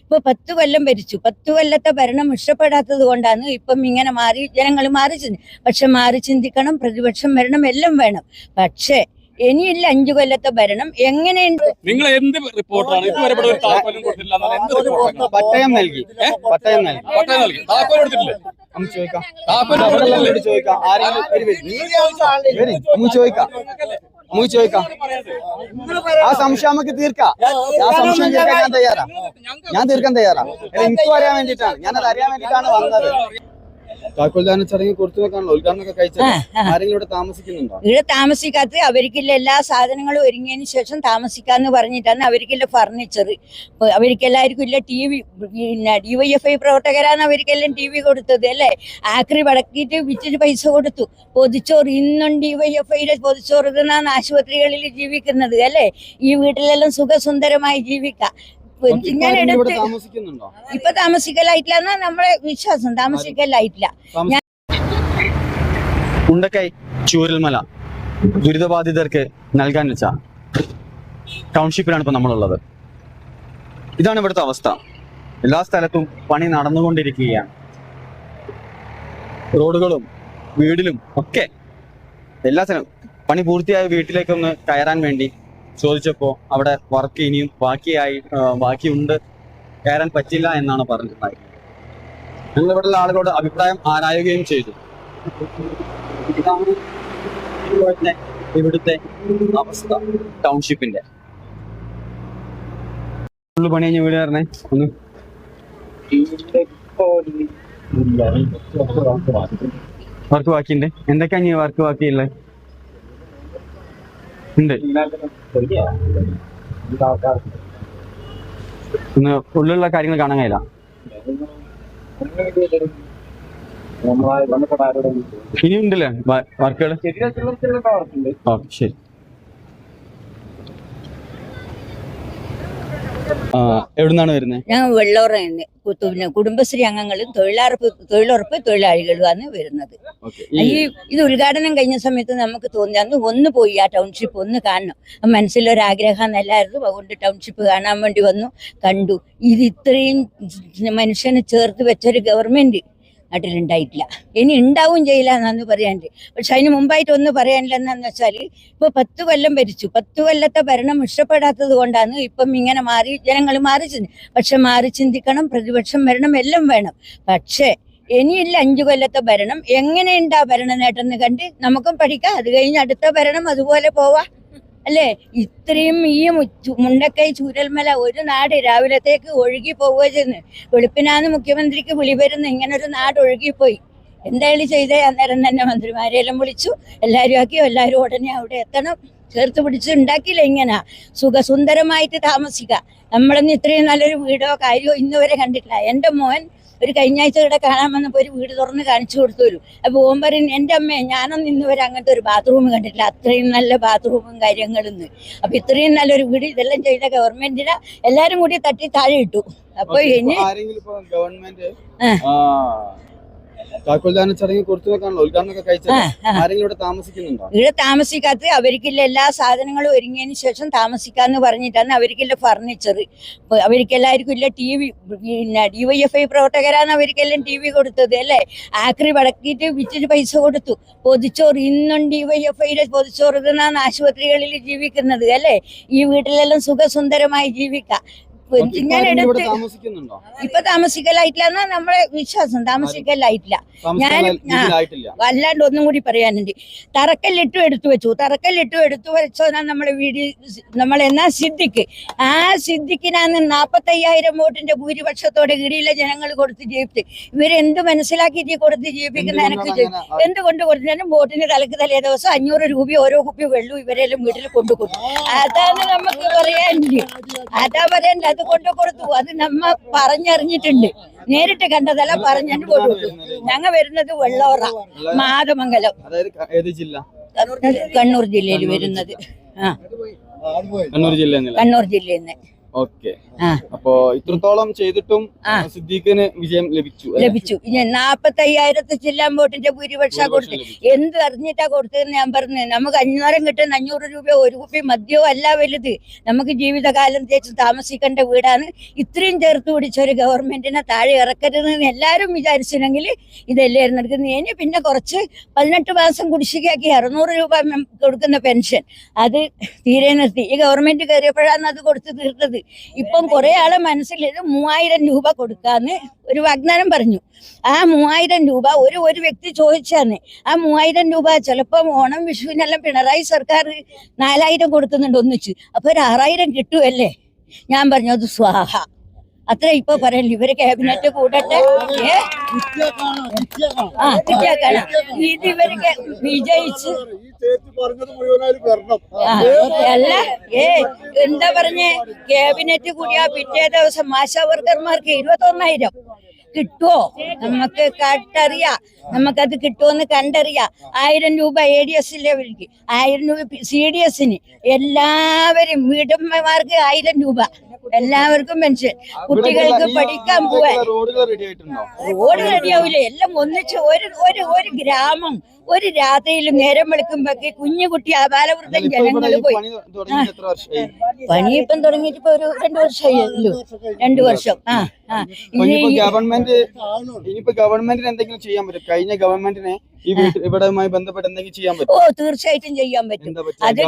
ഇപ്പൊ 10 കൊല്ലം ഭരിച്ചു. 10 കൊല്ലത്തെ ഭരണം ഇഷ്ടപ്പെടാത്തത് കൊണ്ടാണ് ഇപ്പം ഇങ്ങനെ മാറി ജനങ്ങൾ മാറി പക്ഷെ മാറി ചിന്തിക്കണം, പ്രതിപക്ഷം വരണം, എല്ലാം വേണം. പക്ഷേ ഇനിയില്ല 5 കൊല്ലത്തെ ഭരണം എങ്ങനെയുണ്ട്? നിങ്ങൾ എന്ത് റിപ്പോർട്ടാണ് ഇതുവരെ പട്ടയം നൽകി പട്ടയം നൽകി താക്കോൽ കൊടുത്തിട്ടില്ലേ? ചോദിക്കാം ആ സംശയം നമുക്ക് തീർക്കാം. ആ സംശയം തീർക്കാൻ ഞാൻ തീർക്കാൻ തയ്യാറാ. എനിക്കും അറിയാൻ വേണ്ടിയിട്ടാണ്, ഞാനത് അറിയാൻ വേണ്ടിയിട്ടാണ് വന്നത്. താക്കോൽദാന ചടങ്ങ് കൊടുത്തു വെക്കാനുള്ള ഉദ്ഘാടനമൊക്കെ കഴിച്ചത് ആരെങ്കിലും ഇവിടെ താമസിക്കുന്നുണ്ടോ? ഇവിടെ താമസിക്കാത്ത അവർക്കുള്ള എല്ലാ സാധനങ്ങളും ഒരുങ്ങിയതിന് ശേഷം താമസിക്കാന്ന് പറഞ്ഞിട്ടാണ് അവർക്കുള്ള ഫർണിച്ചർ, അവർക്കെല്ലാവർക്കും ഇല്ല TV. പിന്നെ DYFI പ്രവർത്തകരാണ് അവർക്കെല്ലാം TV കൊടുത്തത് അല്ലേ. ആക്രി വടക്കിയിട്ട് വിറ്റിട്ട് പൈസ കൊടുത്തു. പൊതിച്ചോറ് ഇന്നും DYFIയുടെ പൊതിച്ചോറ് തിന്നാണ് ആശുപത്രികളിൽ ജീവിക്കുന്നത് അല്ലേ. ഈ വീട്ടിലെല്ലാം സുഖസുന്ദരമായി ജീവിക്കാം. ഞാൻ എടുത്ത് ഇപ്പൊ താമസിക്കലായിട്ടില്ല എന്നാ നമ്മളെ വിശ്വാസം. താമസിക്കലായിട്ടില്ല. മുണ്ടക്കൈ ചൂരൽമല ദുരിതബാധിതർക്ക് നൽകാൻ വെച്ച ടൗൺഷിപ്പിലാണ് ഇപ്പൊ നമ്മളുള്ളത്. ഇതാണ് ഇവിടുത്തെ അവസ്ഥ. എല്ലാ സ്ഥലത്തും പണി നടന്നുകൊണ്ടിരിക്കുകയാണ്. റോഡുകളും വീടിലും ഒക്കെ എല്ലാ സ്ഥലവും പണി പൂർത്തിയായ വീട്ടിലേക്കൊന്ന് കയറാൻ വേണ്ടി ചോദിച്ചപ്പോൾ അവിടെ വർക്ക് ഇനിയും ബാക്കിയുണ്ട്, കയറാൻ പറ്റില്ല എന്നാണ് പറഞ്ഞിട്ടുണ്ടായത്. ഞങ്ങൾ ഇവിടെയുള്ള ആളുകളുടെ അഭിപ്രായം ആരായുകയും ചെയ്തു. ഇതാണ് ഇവിടുത്തെ അവസ്ഥ. ടൗൺഷിപ്പിന്റെ ഫുള്ള് പണി കഴിഞ്ഞ വീട് പറഞ്ഞേ ഒന്ന്. വർക്ക് ബാക്കിയുണ്ട്. എന്തൊക്കെയാ വർക്ക് ബാക്കിയുള്ളത്? ഉണ്ട്. ഒന്ന് ഉള്ളിലുള്ള കാര്യങ്ങൾ കാണാൻ കഴിയില്ല. ഇനിയുണ്ടല്ലേ വർക്കുകൾ? ഓക്കെ, ശരി. എവിടുന്നാണ് വരുന്നത്? ഞാൻ വെള്ളോറയാണ്. പിന്നെ കുടുംബശ്രീ അംഗങ്ങളും തൊഴിലുറപ്പ് തൊഴിലാളികളുമാണ് വരുന്നത്. ഇത് ഉദ്ഘാടനം കഴിഞ്ഞ സമയത്ത് നമുക്ക് തോന്നിയാന്ന് ഒന്ന് പോയി ആ ടൗൺഷിപ്പ് ഒന്ന് കാണണം. മനസ്സിലൊരാഗ്രഹം നല്ലായിരുന്നു. അതുകൊണ്ട് ടൗൺഷിപ്പ് കാണാൻ വേണ്ടി വന്നു, കണ്ടു. ഇത് ഇത്രയും മനുഷ്യനെ ചേർത്ത് വെച്ചൊരു ഗവൺമെന്റ് നാട്ടിലുണ്ടായിട്ടില്ല. ഇനി ഉണ്ടാവും ചെയ്യില്ല എന്നാന്ന് പറയാനുണ്ട്. പക്ഷെ അതിന് മുമ്പായിട്ട് ഒന്ന് പറയാനില്ല എന്നാന്ന് വെച്ചാൽ ഇപ്പൊ 10 കൊല്ലം ഭരിച്ചു. 10 കൊല്ലത്തെ ഭരണം ഇഷ്ടപ്പെടാത്തത് കൊണ്ടാണ് ഇപ്പം ഇങ്ങനെ മാറി ജനങ്ങൾ മാറി പക്ഷെ മാറി ചിന്തിക്കണം, പ്രതിപക്ഷം വരണം, എല്ലാം വേണം. പക്ഷേ ഇനിയില്ല 5 കൊല്ലത്തെ ഭരണം എങ്ങനെയുണ്ട് ആ ഭരണ നേട്ടം കണ്ട് നമുക്കും പഠിക്കാം. അത് കഴിഞ്ഞ് അടുത്ത ഭരണം അതുപോലെ പോവാ അല്ലേ. ഇത്രയും ഈ മുണ്ടക്കൈ ചൂരൽമല ഒരു നാട് രാവിലത്തേക്ക് ഒഴുകി പോവുക ചെയ്യുന്നു. വെളുപ്പിനാണ് മുഖ്യമന്ത്രിക്ക് വിളി വരുന്നു, ഇങ്ങനൊരു നാട് ഒഴുകിപ്പോയി. എന്തായാലും ചെയ്തേ. അന്നേരം തന്നെ മന്ത്രിമാരെല്ലാം വിളിച്ചു, എല്ലാവരും ആക്കി. എല്ലാവരും ഉടനെ അവിടെ എത്തണം, ചേർത്ത് പിടിച്ച് ഉണ്ടാക്കിയില്ല. ഇങ്ങനെ സുഖസുന്ദരമായിട്ട് താമസിക്കാം. നമ്മളൊന്നും ഇത്രയും നല്ലൊരു വീടോ കാര്യമോ ഇന്നുവരെ കണ്ടിട്ടില്ല. എൻ്റെ മോൻ ഒരു കഴിഞ്ഞ ആഴ്ച ഇവിടെ കാണാൻ വന്നപ്പോൾ ഒരു വീട് തുറന്ന് കാണിച്ചു കൊടുത്തു വരും. അപ്പോൾ ഓൻ പറയും, എൻ്റെ അമ്മയെ ഞാനൊന്നും ഇന്നുവരെ അങ്ങനത്തെ ഒരു ബാത്റൂം കണ്ടിട്ടില്ല, അത്രയും നല്ല ബാത്റൂമും കാര്യങ്ങളും. അപ്പൊ ഇത്രയും നല്ലൊരു വീട് ഇതെല്ലാം ചെയ്ത ഗവൺമെന്റിനെ എല്ലാരും കൂടി തട്ടി താഴെ ഇട്ടു. അപ്പൊ ഇനി ഗവൺമെന്റ് താക്കോൽദാന ചടങ്ങ് കൊടുത്തു വെക്കാനുള്ള ഉദ്ഘാടനമൊക്കെ കഴിച്ചത് ആരെങ്കിലും ഇവിടെ താമസിക്കുന്നുണ്ടോ? ഇവിടെ താമസിക്കാത്ത അവർക്കുള്ള എല്ലാ സാധനങ്ങളും ഒരുങ്ങിയതിന് ശേഷം താമസിക്കാന്ന് പറഞ്ഞിട്ടാണ് അവർക്കുള്ള ഫർണിച്ചർ, അവർക്കെല്ലാവർക്കും ഇല്ല TV. പിന്നെ DYFI പ്രവർത്തകരാണ് അവർക്കെല്ലാം TV കൊടുത്തത് അല്ലേ. ആക്രി വടക്കിയിട്ട് വിറ്റിട്ട് പൈസ കൊടുത്തു. പൊതിച്ചോറ് ഇന്നും DYFIയുടെ പൊതിച്ചോറ് തിന്നാണ് ആശുപത്രികളിൽ ജീവിക്കുന്നത് അല്ലേ. ഈ വീട്ടിലെല്ലാം സുഖസുന്ദരമായി ജീവിക്കാം. ഞാൻ എടുത്ത് ഇപ്പൊ താമസിക്കലായിട്ടില്ല എന്നാ നമ്മളെ വിശ്വാസം. താമസിക്കലായിട്ടില്ല. ഞാൻ വല്ലാണ്ട് ഒന്നും കൂടി പറയാനുണ്ട്. തറക്കല്ലിട്ടും എടുത്തു വെച്ചു. തറക്കല്ലിട്ടും എടുത്തു വെച്ചോന്നാ നമ്മളെ നമ്മളെന്നാ സിദ്ദിഖ്. ആ സിദ്ദിഖിനാണ് 45,000 വോട്ടിന്റെ ഭൂരിപക്ഷത്തോടെ ഇടിയിലെ ജനങ്ങൾ കൊടുത്ത് ജയിപ്പിച്ച്. ഇവരെന്ത് മനസ്സിലാക്കിയിട്ട് കൊടുത്ത് ജയിപ്പിക്കുന്ന എനിക്ക് എന്തുകൊണ്ട് കൊടുത്താലും വോട്ടിന് തലേ ദിവസം 500 രൂപ ഓരോ കുപ്പി വെള്ളവും ഇവരെല്ലാം വീട്ടിൽ കൊണ്ടുകൊടുക്കും. അതാണ് നമുക്ക് പറയാനുണ്ട്. അതാ പറയണ്ട. അത് കൊണ്ടു കൊടുത്തു. അത് നമ്മ പറഞ്ഞറിഞ്ഞിട്ടുണ്ട്. നേരിട്ട് കണ്ടതല്ല, പറഞ്ഞു കൊടുത്തു. ഞങ്ങൾ വരുന്നത് വെള്ളോറ, മാതമംഗലം, കണ്ണൂർ ജില്ലയിൽ വരുന്നത്. കണ്ണൂർ ജില്ലയിൽ നിന്ന് ഓക്കെ. ആ. അപ്പോ ഇത്രത്തോളം ചെയ്തിട്ടും ആ. സിദ്ദീഖിന് വിജയം ലഭിച്ചു. ലഭിച്ചു. ഇനി 45,000 ചില്ലാൻ വോട്ടിന്റെ ഭൂരിപക്ഷ കൊടുത്ത് എന്ത് അറിഞ്ഞിട്ടാ കൊടുത്തതെന്ന് ഞാൻ പറഞ്ഞു. നമുക്ക് 500 കിട്ടുന്ന 500 രൂപ ഒരു കുപ്പി മദ്യവും അല്ല വലുത്. നമുക്ക് ജീവിതകാലം തേച്ച് താമസിക്കേണ്ട വീടാണ്. ഇത്രയും ചേർത്ത് പിടിച്ച ഒരു ഗവൺമെന്റിനെ താഴെ ഇറക്കരുതെന്ന് എല്ലാവരും വിചാരിച്ചില്ലെങ്കിൽ ഇതല്ലായിരുന്നു എടുക്കുന്നത്. ഇനി പിന്നെ കുറച്ച് 18 മാസം കുടിശ്ശികയാക്കി 600 രൂപ കൊടുക്കുന്ന പെൻഷൻ അത് തീരെ നിർത്തി. ഈ ഗവൺമെന്റ് കയറിയപ്പോഴാണ് അത് കൊടുത്ത് തീർത്തത്. ഇപ്പം കുറെ ആളെ മനസ്സിൽ 3000 രൂപ കൊടുക്കാന്ന് ഒരു വാഗ്ദാനം പറഞ്ഞു. ആ 3000 രൂപ ഒരു വ്യക്തി ചോദിച്ചാന്ന്. ആ 3000 രൂപ ചിലപ്പം ഓണം വിഷുവിനെല്ലാം പിണറായി സർക്കാർ 4000 കൊടുക്കുന്നുണ്ട് ഒന്നിച്ച്. അപ്പൊ ഒരു 6000 കിട്ടുമല്ലേ? ഞാൻ പറഞ്ഞു അത് സ്വാഹ. അത്ര ഇപ്പൊ പറയല്ലേ. ഇവര് ക്യാബിനറ്റ് കൂടട്ടെ. കിട്ടിയാക്കണം. ഇത് ഇവർക്ക് വിജയിച്ച് അല്ല എന്താ പറഞ്ഞേ? ക്യാബിനറ്റ് കൂടിയാ പിറ്റേ ദിവസം ആശാ വർക്കർമാർക്ക് 21,000 കിട്ടുമോ? നമുക്ക് കണ്ടറിയാം. നമുക്കത് കിട്ടുമെന്ന് കണ്ടറിയാം. 1000 രൂപ ADS ലെവലിക്ക്, 1000 രൂപ CDSന്, എല്ലാവരും വീട്ടമ്മമാർക്ക് 1000 രൂപ, എല്ലാവർക്കും പെൻഷൻ. കുട്ടികൾക്ക് പഠിക്കാൻ പോവാൻ റോഡ് റെഡിയാവില്ല. എല്ലാം ഒന്നിച്ച് ഒരു ഗ്രാമം ഒരു രാത്രിയിൽ നേരം വെളുക്കുമ്പോഴേക്ക് കുഞ്ഞു കുട്ടി ബാലവൃദ്ധം ജനങ്ങൾ പോയി. പണി ഇപ്പം തുടങ്ങിയിട്ട് ഇപ്പൊ ഒരു 2 വർഷമായല്ലോ. 2 വർഷം. ഗവൺമെന്റിന് എന്തെങ്കിലും ചെയ്യാൻ പറ്റും? കഴിഞ്ഞ ഗവൺമെന്റിനെ ഈ ഇവിടെയുമായി ബന്ധപ്പെട്ട് എന്തെങ്കിലും ചെയ്യാൻ പറ്റും? ഓ തീർച്ചയായിട്ടും ചെയ്യാൻ പറ്റും. അത്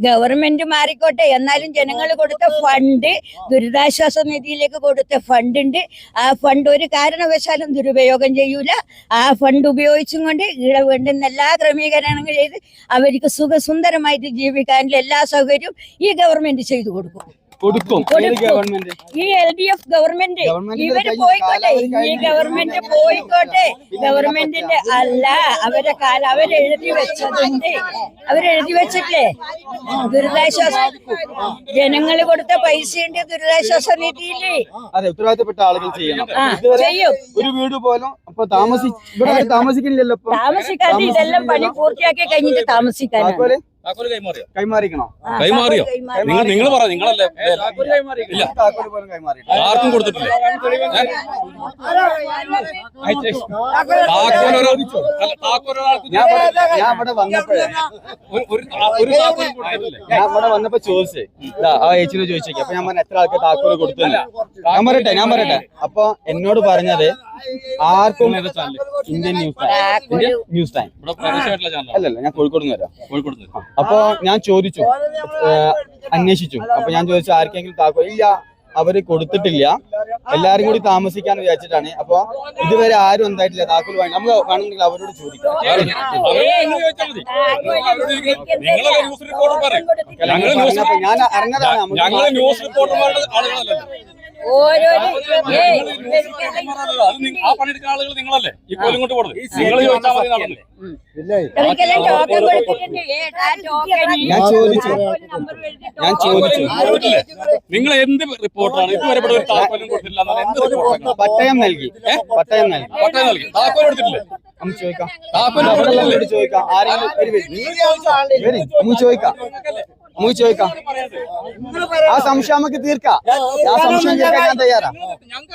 ഗവൺമെന്റ് മാറിക്കോട്ടെ, എന്നാലും ജനങ്ങൾ കൊടുത്ത ഫണ്ട്, ദുരിതാശ്വാസ നിധിയിലേക്ക് കൊടുത്ത ഫണ്ട് ഉണ്ട്. ആ ഫണ്ട് ഒരു കാരണവശാലും ദുരുപയോഗം ചെയ്യൂല. ആ ഫണ്ട് ഉപയോഗിച്ചും കൊണ്ട് ഇവിടെ വേണ്ടുന്ന എല്ലാ ക്രമീകരണങ്ങളും ചെയ്ത് അവർക്ക് സുഖസുന്ദരമായിട്ട് ജീവിക്കാനുള്ള എല്ലാ സൗകര്യവും ഈ ഗവൺമെന്റ് ചെയ്തു കൊടുക്കും. ഈ LDF ഗവൺമെന്റ് ഇവര് പോയിക്കോട്ടെ. ഈ ഗവൺമെന്റ് പോയിക്കോട്ടെ. ഗവൺമെന്റിന്റെ അല്ല, അവരെ കാലം അവരെഴുതി വെച്ചതുണ്ട്. അവരെഴുതി വെച്ചിട്ടില്ലേ? ദുരിതാശ്വാസ ജനങ്ങൾ കൊടുത്ത പൈസയുണ്ട് ദുരിതാശ്വാസ നിധിയില്ലേ? അതെ, ഉത്തരവാദിത്തപ്പെട്ട ആളുകൾ ചെയ്യണം. ചെയ്യും. ഒരു വീട് പോലും താമസിക്കുന്നില്ലല്ലോ. താമസിക്കാതെ ഇതെല്ലാം പണി പൂർത്തിയാക്കി കഴിഞ്ഞിട്ട് താമസിക്കാനാണ്. കൈമാറിക്കണോ? കൈമാറിയോ? നിങ്ങൾ പറ. നിങ്ങളല്ലേ ആർക്കും കൊടുത്തിട്ടില്ല. ഞാൻ ഇവിടെ വന്നപ്പോ ചോദിച്ചേ, ആ ചേച്ചിനെ ചോദിച്ചേക്ക്. അപ്പൊ ഞാൻ പറഞ്ഞ എത്ര ആൾക്ക് താക്കോല് കൊടുത്തില്ല. ഞാൻ പറയട്ടെ. അപ്പൊ എന്നോട് പറഞ്ഞത് ആർക്കും ഇന്ത്യൻ ന്യൂസ് ടൈം അല്ലല്ല, ഞാൻ കോഴിക്കോട് നിന്ന് വരാം. അപ്പൊ ഞാൻ ചോദിച്ചു, അന്വേഷിച്ചു. അപ്പൊ ഞാൻ ചോദിച്ചു ആർക്കെങ്കിലും താക്കോൽ? ഇല്ല, അവര് കൊടുത്തിട്ടില്ല. എല്ലാരും കൂടി താമസിക്കാന്ന് വിചാരിച്ചിട്ടാണ്. അപ്പൊ ഇതുവരെ ആരും എന്തായിട്ടില്ല താക്കോൽ വാങ്ങി. നമുക്ക് വേണമെങ്കിൽ അവരോട് ചോദിക്കാം. ഞാൻ അറിഞ്ഞതാണ്. ആ പണിയെടുക്കുന്ന ആളുകൾ നിങ്ങളല്ലേ? ഈ കോലും കൊണ്ട് പോണത് നിങ്ങൾ ചോദിച്ചാൽ മതി. നടന്നു നിങ്ങൾ എന്ത് റിപ്പോർട്ടാണ് ഇതുവരെ ഇവിടെ ഒരു താക്കോലും കൊടുത്തില്ല? പട്ടയം നൽകി. പട്ടയം നൽകി. താക്കോൽ കൊടുത്തിട്ടില്ലേ? നമുക്ക് ചോദിക്കാം. ആ സംശയം നമുക്ക് തീർക്കാം. ആ സംശയം തീർക്കാൻ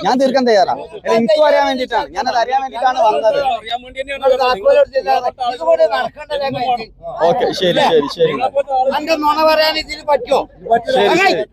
ഞാൻ തീർക്കാൻ തയ്യാറാ. എനിക്കും അറിയാൻ വേണ്ടിട്ടാണ്, ഞാനത് അറിയാൻ വേണ്ടിട്ടാണ് വന്നത്. ഓക്കെ, ശരി. നുണ പറയാൻ ഇതിന് പറ്റുമോ? ശരി.